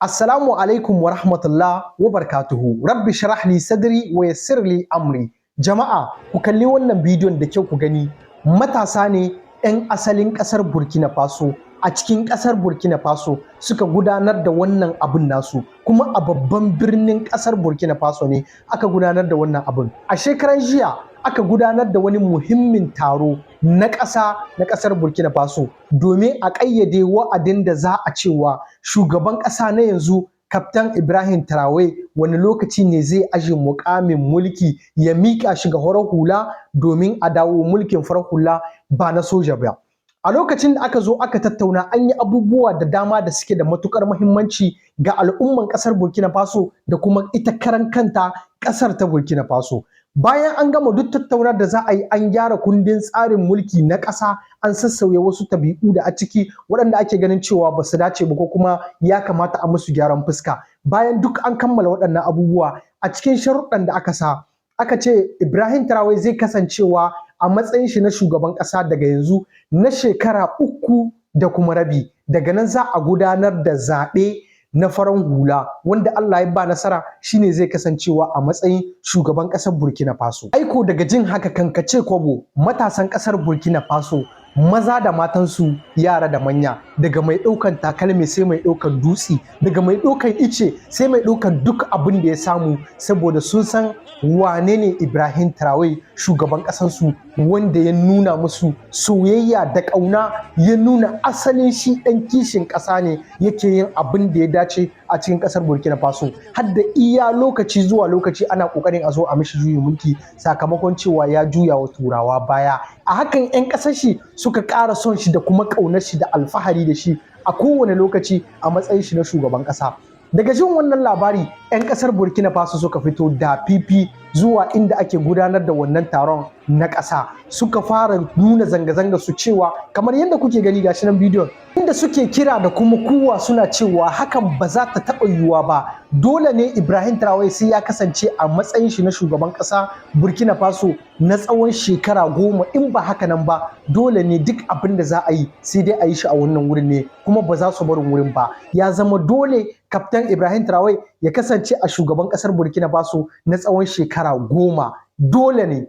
Assalamu alaikum wa rahmatullah wa barakatuhu. Rabbi shrah li sadri wa yassir li amri. Jama'a, ku kalli wannan bidiyon da kyau ku gani. Matasa ne 'yan asalin ƙasar Burkina Faso a cikin ƙasar Burkina Faso suka gudanar da wannan abin nasu, kuma a babban birnin ƙasar Burkina Faso ne aka gudanar da wannan abin. A shekaran jiya aka gudanar da wani muhimmin taro na ƙasar Burkina Faso domin a ƙayyade wa'adin da za a cewa shugaban ƙasa na yanzu Kaftan Ibrahim Traore wani lokaci ne zai aje muƙamin mulki ya miƙa shi ga farar hula domin a dawo mulkin farar hula ba na soja ba. A lokacin da aka zo aka tattauna an yi abubuwa da dama da suke da matukar muhimmanci ga al'umman ƙasar Burkina Faso da kuma ita karan kanta ƙasar ta Burkina Faso. Bayan an gama duk tattaunar da za a yi, an gyara kundin tsarin mulki na ƙasa, an sassauya wasu tabi'u da a ciki waɗanda ake ganin cewa ba su dace ba ko kuma ya kamata a musu gyaran fuska. Bayan duk an kammala waɗannan abubuwa, a cikin sharuɗan da aka sa aka ce Ibrahim Traore zai kasancewa a matsayin shi na shugaban ƙasa daga yanzu na shekara 3 da kuma rabi. Daga nan za a gudanar da zaɓe na farar hula wanda Allah ya ba nasara shine zai kasancewa a matsayin shugaban ƙasar Burkina Faso. Aiko daga jin haka kankace kwabo, matasan ƙasar Burkina Faso maza da matansu, yara da manya, daga mai ɗaukan takalmi sai mai ɗaukan dutse, daga mai ɗaukan ice sai mai ɗaukan duk abin da ya samu, saboda sun san wane ne Ibrahim Traore, shugaban ƙasarsu wanda ya nuna musu soyayya da ƙauna, ya nuna asalin shi ɗan kishin ƙasa ne, yake yin abin da ya dace a cikin ƙasar Burkina Faso. Har da iya lokaci zuwa lokaci ana ƙoƙarin a zo a mishi juyin mulki sakamakon cewa ya juya wa turawa baya. A hakan 'yan ƙasar shi suka ƙara son shi da kuma ƙaunar shi da alfahari da shi a kowane lokaci a matsayin shi na shugaban ƙasa. Daga jin wannan labari, 'yan ƙasar Burkina Faso suka fito da fifi zuwa inda ake gudanar da wannan taron na ƙasa, suka fara nuna zanga-zanga su cewa kamar yadda kuke gani gashi nan bidiyon, inda suke kira da kuma kuwa suna cewa hakan ba za ta taɓa yiwuwa ba. Dole ne Ibrahim Traore sai ya kasance a matsayin shi na shugaban ƙasa Burkina Faso na tsawon shekara 10. In ba haka nan ba, dole ne duk abin da za a yi sai dai a yi shi a wannan wurin ne, kuma ba za su barin wurin ba. Ya zama dole Kaftan Ibrahim Traore ya kasance a shugaban ƙasar Burkina Faso na tsawon shekara 10. Dole ne.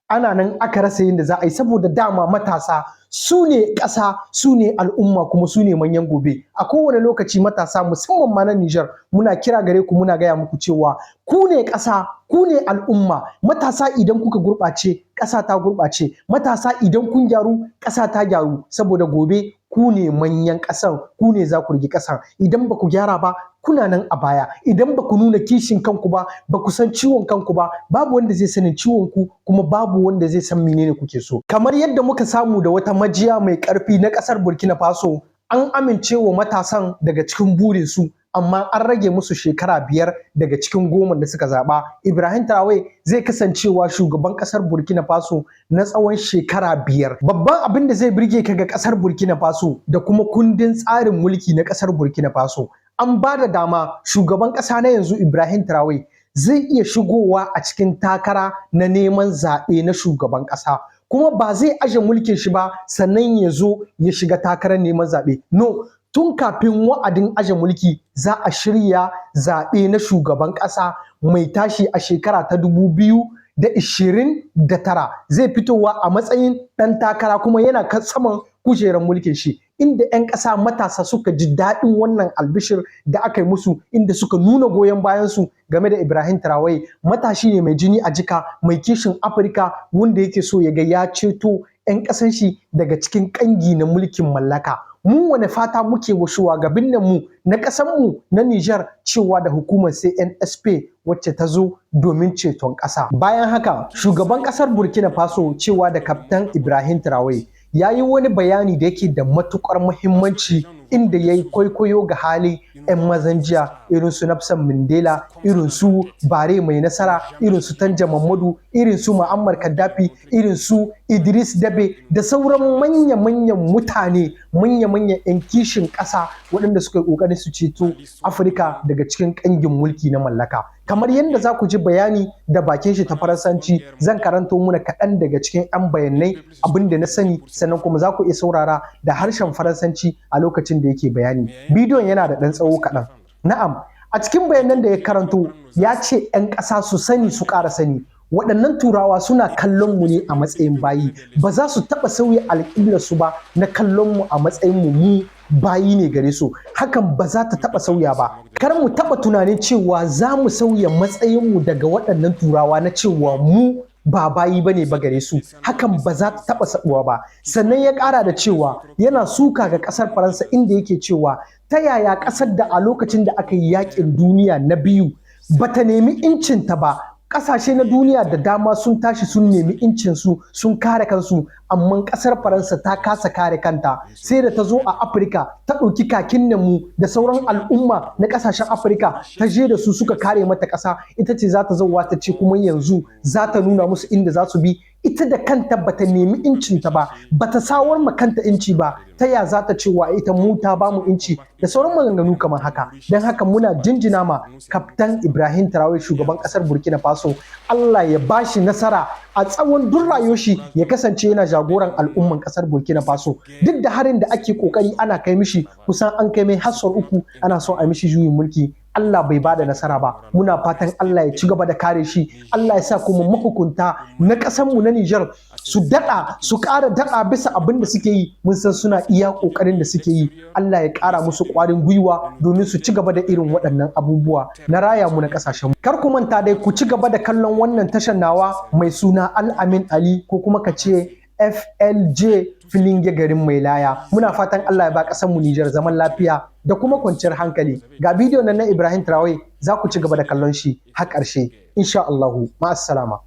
Ana nan aka rasa yin da za a yi, saboda dama matasa su ne ƙasa, su ne al'umma, kuma su ne manyan gobe. A kowane lokaci matasa musamman ma na Nijar muna kira gare ku, muna gaya muku cewa ku ne ƙasa, ku ne al'umma. Matasa idan kuka gurɓace, ƙasa ta gurɓace. Matasa idan kun gyaru, ƙasa ta gyaru, saboda gobe ku ne manyan ƙasar, ku ne za ku rigi ƙasar. Idan ba ku gyara ba, kuna nan a baya. Idan ba ku nuna kishin kanku ba, ba ku san ciwon kanku ba, babu wanda zai sanin ciwon ku, kuma babu wanda zai san menene kuke so. Kamar yadda muka samu da wata majiya mai ƙarfi na ƙasar Burkina Faso, an amince wa matasan daga cikin burinsu, amma an rage musu shekara 5 daga cikin 10 da suka zaɓa. Ibrahim Traore zai kasancewa shugaban ƙasar Burkina Faso na tsawon shekara 5. Babban abin da zai birge ka ga ƙasar Burkina Faso da kuma kundin tsarin mulki na ƙasar Burkina Faso, an ba da dama shugaban ƙasa na yanzu Ibrahim Traore zai iya shigowa a cikin takara na neman zaɓe na shugaban ƙasa, kuma ba zai aje mulkin shi ba sannan ya zo ya shiga takarar neman zaɓe. No, tun kafin wa'adin aje mulki za a shirya zaɓe na shugaban ƙasa mai tashi a shekara ta 2029. Zai fitowa a matsayin ɗan takara, kuma yana saman kujerar mulkin shi, inda 'yan ƙasa matasa suka ji daɗin wannan albishir da aka yi musu, inda suka nuna goyon bayansu game da Ibrahim Traore. Matashi ne mai jini a jika, mai kishin Afirka, wanda yake so ya ga ya ceto 'yan ƙasan shi daga cikin ƙangi na mulkin mallaka. Mu wane fata muke wa shugabannin mu na ƙasar mu na Nijar cewa da hukumar CNSP wacce ta zo domin ceton ƙasa. Bayan haka, shugaban ƙasar Burkina Faso cewa da Kaftan Ibrahim Traore ya yi wani bayani da yake da matuƙar muhimmanci, inda ya yi kwaikwayo ga hali 'yan mazan jiya irin su Nelson Mandela, irin su Bare Mai Nasara, irin su Tanja Muhammadu, irin su Muammar Gaddafi, irin su Idris Deby da sauran manya-manyan mutane, manya-manyan 'yan kishin ƙasa waɗanda suka yi ƙoƙarin su ceto Afirka daga cikin ƙangin mulki na mallaka. Kamar yadda za ku ji bayani da bakin shi ta Faransanci, zan karanto muna kaɗan daga cikin 'yan bayanai abin da na sani, sannan kuma za ku iya saurara da harshen Faransanci a lokacin da yake bayani. Bidiyon yana da ɗan tsawo kaɗan. Na'am, a cikin bayanan da ya karanto ya ce 'yan ƙasa su sani su ƙara sani. Waɗannan turawa suna kallon mu ne a matsayin bayi, ba za su taɓa sauya alƙiblarsu ba na kallon mu a matsayin mu bayi ne gare su, hakan ba za ta taɓa sauya ba. Kar mu taɓa tunanin cewa za mu sauya matsayin mu daga waɗannan turawa na cewa mu ba bayi ba ne ba gare su, hakan ba za ta taɓa saɓuwa ba. Sannan ya ƙara da cewa yana suka ga ƙasar Faransa inda yake cewa ta yaya ƙasar da a lokacin da aka yi yaƙin duniya na biyu bata nemi incinta ba. Ƙasashe na duniya da dama sun tashi sun nemi incinsu sun kare kansu, amma ƙasar Faransa ta kasa kare kanta, sai da ta zo a Afirka ta ɗauki kakin mu da sauran al'umma na ƙasashen Afirka ta je da su suka kare mata ƙasa. Ita ce za ta zauwa ta ce kuma yanzu za ta nuna musu inda za su bi. Ita da kanta bata nemi incinta ba, bata sawar ma kanta inci ba, ta ya za ta cewa ita mu ta bamu inci da sauran maganganu kamar haka. Don haka muna jinjina ma Kaftan Ibrahim Traore, shugaban ƙasar Burkina Faso. Allah ya bashi nasara a tsawon duk rayuwar shi, ya kasance yana jagoran al'umman ƙasar Burkina Faso. Duk da harin da ake kokari ana kai mishi, kusan an kai mai har sau 3 ana son a mishi juyin mulki, Allah bai bada nasara ba. Muna fatan Allah ya ci gaba da kare shi. Allah ya sa kuma mahukunta na ƙasarmu na Nijar su daɗa, su ƙara daɗa bisa abin da suke yi. Mun san suna iya ƙoƙarin da suke yi. Allah ya ƙara musu ƙwarin gwiwa domin su ci gaba da irin waɗannan abubuwa na raya mu na ƙasashenmu. Kar ku manta dai ku ci gaba da kallon wannan tashar nawa mai suna Al-Amin Ali, ko kuma ka ce FLJ Filinge garin mai laya. Muna fatan Allah ya ba ƙasar mu Nijar zaman lafiya da kuma kwanciyar hankali. Ga bidiyo nan na Ibrahim Traore, za ku ci gaba da kallon shi har ƙarshe insha Allahu. Ma'assalama.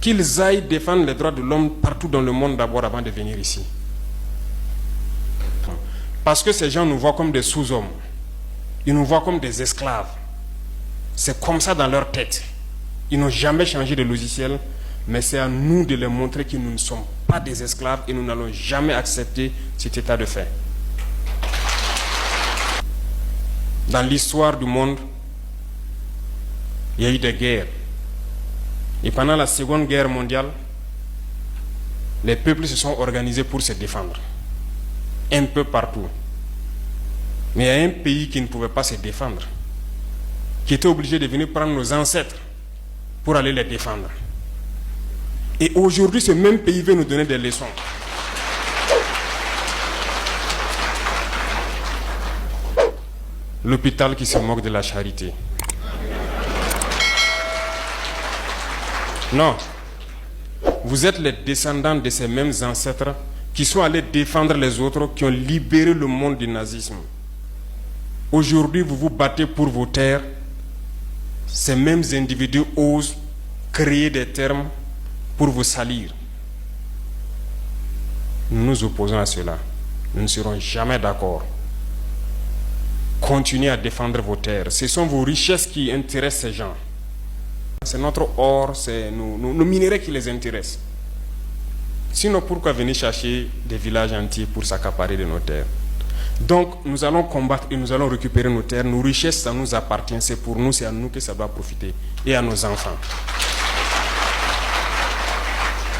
Qu'ils aillent défendre les droits de l'homme partout dans le monde d'abord avant de venir ici. Parce que ces gens nous voient comme des sous-hommes. Ils nous voient comme des esclaves. C'est comme ça dans leur tête. Ils n'ont jamais changé de logiciel, mais c'est à nous de leur montrer que nous ne sommes pas des esclaves et nous n'allons jamais accepter cet état de fait. Dans l'histoire du monde, il y a eu des guerres. Et pendant la Seconde Guerre mondiale, les peuples se sont organisés pour se défendre. Un peu partout. Mais il y a un pays qui ne pouvait pas se défendre, qui était obligé de venir prendre nos ancêtres pour aller les défendre. Et aujourd'hui, ce même pays veut nous donner des leçons. L'hôpital qui se moque de la charité. Non. Vous êtes les descendants de ces mêmes ancêtres qui sont allés défendre les autres, qui ont libéré le monde du nazisme. Aujourd'hui, vous vous battez pour vos terres. Ces mêmes individus osent créer des termes pour vous salir. Nous nous opposons à cela. Nous ne serons jamais d'accord. Continuez à défendre vos terres. Ce sont vos richesses qui intéressent ces gens. C'est notre or, c'est nos minerais qui les intéressent. Sinon, pourquoi venir chercher des villages entiers pour s'accaparer de nos terres? Donc, nous allons combattre et nous allons récupérer nos terres. Nos richesses, ça nous appartient. C'est pour nous, c'est à nous que ça doit profiter. Et à nos enfants.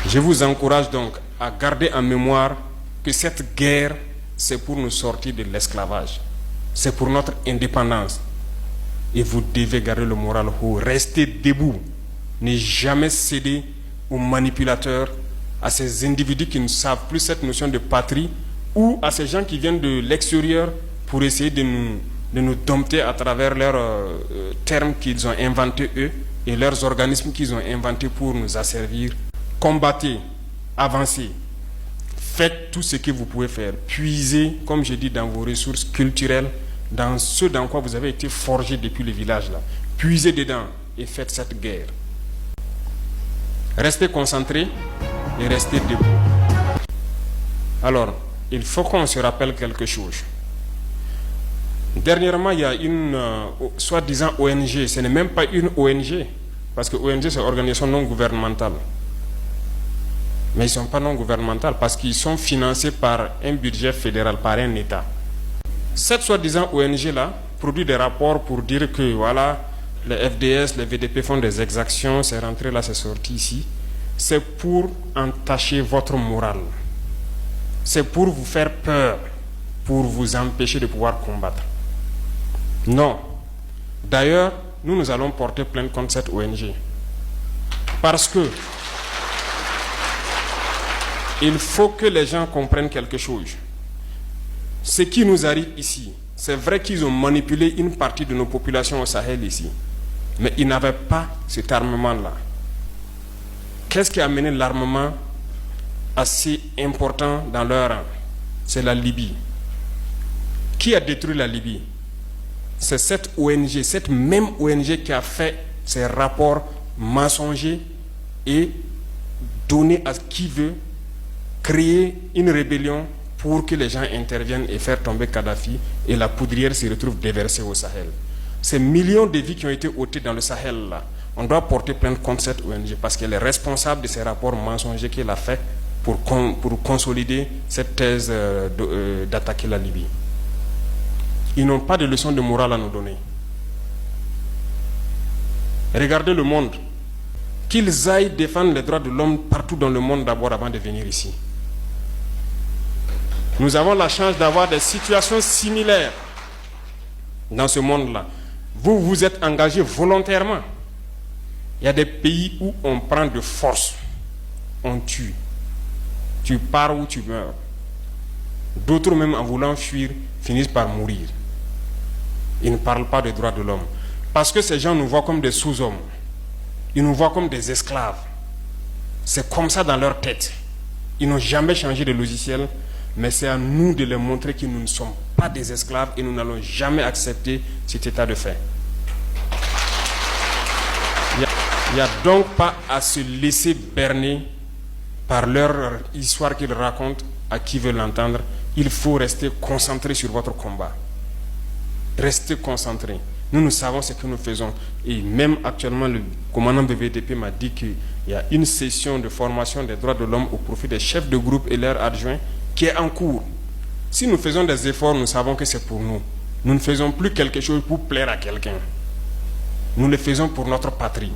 Je vous encourage donc à garder en mémoire que cette guerre, c'est pour nous sortir de l'esclavage. C'est pour notre indépendance. Et vous devez garder le moral haut. Restez debout. Ne jamais céder aux manipulateurs, à ces individus qui ne savent plus cette notion de patrie, ou à ces gens qui viennent de l'extérieur pour essayer de nous dompter à travers leurs termes qu'ils ont inventés eux et leurs organismes qu'ils ont inventés pour nous asservir. Combattez, avancez, faites tout ce que vous pouvez faire. Puisez, comme je dis, dans vos ressources culturelles, dans ce dans quoi vous avez été forgé depuis le village là. Puisez dedans et faites cette guerre. Restez concentrés et restez debout. Alors, il faut qu'on se rappelle quelque chose. Dernièrement, il y a une soi-disant ONG. Ce n'est même pas une ONG, parce que ONG, c'est organisation non gouvernementale. Mais ils ne sont pas non gouvernementales parce qu'ils sont financés par un budget fédéral, par un État. Cette soi-disant ONG-là produit des rapports pour dire que voilà, les FDS, les VDP font des exactions, c'est rentré là, c'est sorti ici. C'est pour entacher votre morale. C'est pour vous faire peur, pour vous empêcher de pouvoir combattre. Non. D'ailleurs, nous allons porter plainte contre cette ONG. Parce que il faut que les gens comprennent quelque chose. Ce qui nous arrive ici, c'est vrai qu'ils ont manipulé une partie de nos populations au Sahel ici. Mais ils n'avaient pas cet armement-là. Qu'est-ce qui a amené l'armement assez important dans leur rang? C'est la Libye. Qui a détruit la Libye? C'est cette ONG, cette même ONG qui a fait ces rapports mensongers et donné à qui veut créer une rébellion pour que les gens interviennent et faire tomber Kadhafi et la poudrière se retrouve déversée au Sahel. Ces millions de vies qui ont été ôtées dans le Sahel là, on doit porter plainte contre cette ONG parce qu'elle est responsable de ces rapports mensongers qu'elle a fait pour consolider cette thèse d'attaquer la Libye. Ils n'ont pas de leçon de morale à nous donner. Regardez le monde. Qu'ils aillent défendre les droits de l'homme partout dans le monde d'abord avant de venir ici. Nous avons la chance d'avoir des situations similaires dans ce monde-là. Vous vous êtes engagés volontairement. Il y a des pays où on prend de force, on tue. Tu pars ou tu meurs. D'autres même en voulant fuir finissent par mourir. Ils ne parlent pas des droits de l'homme. Parce que ces gens nous voient comme des sous-hommes. Ils nous voient comme des esclaves. C'est comme ça dans leur tête. Ils n'ont jamais changé de logiciel, mais c'est à nous de leur montrer que nous ne sommes pas des esclaves et nous n'allons jamais accepter cet état de fait. Il n'y a donc pas à se laisser berner par leur histoire qu'ils racontent à qui veut l'entendre. Il faut rester concentré sur votre combat. Restez concentré. Nous savons ce que nous faisons. Et même actuellement, le commandant BVDP m'a dit qu'il y a une session de formation des droits de l'homme au profit des chefs de groupe et leurs adjoints qui est en cours. Si nous faisons des efforts, nous savons que c'est pour nous. Nous ne faisons plus quelque chose pour plaire à quelqu'un. Nous le faisons pour notre patrie.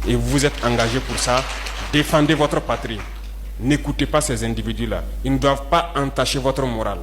Et vous vous êtes engagés pour ça. Défendez votre patrie. N'écoutez pas ces individus-là. Ils ne doivent pas entacher votre morale.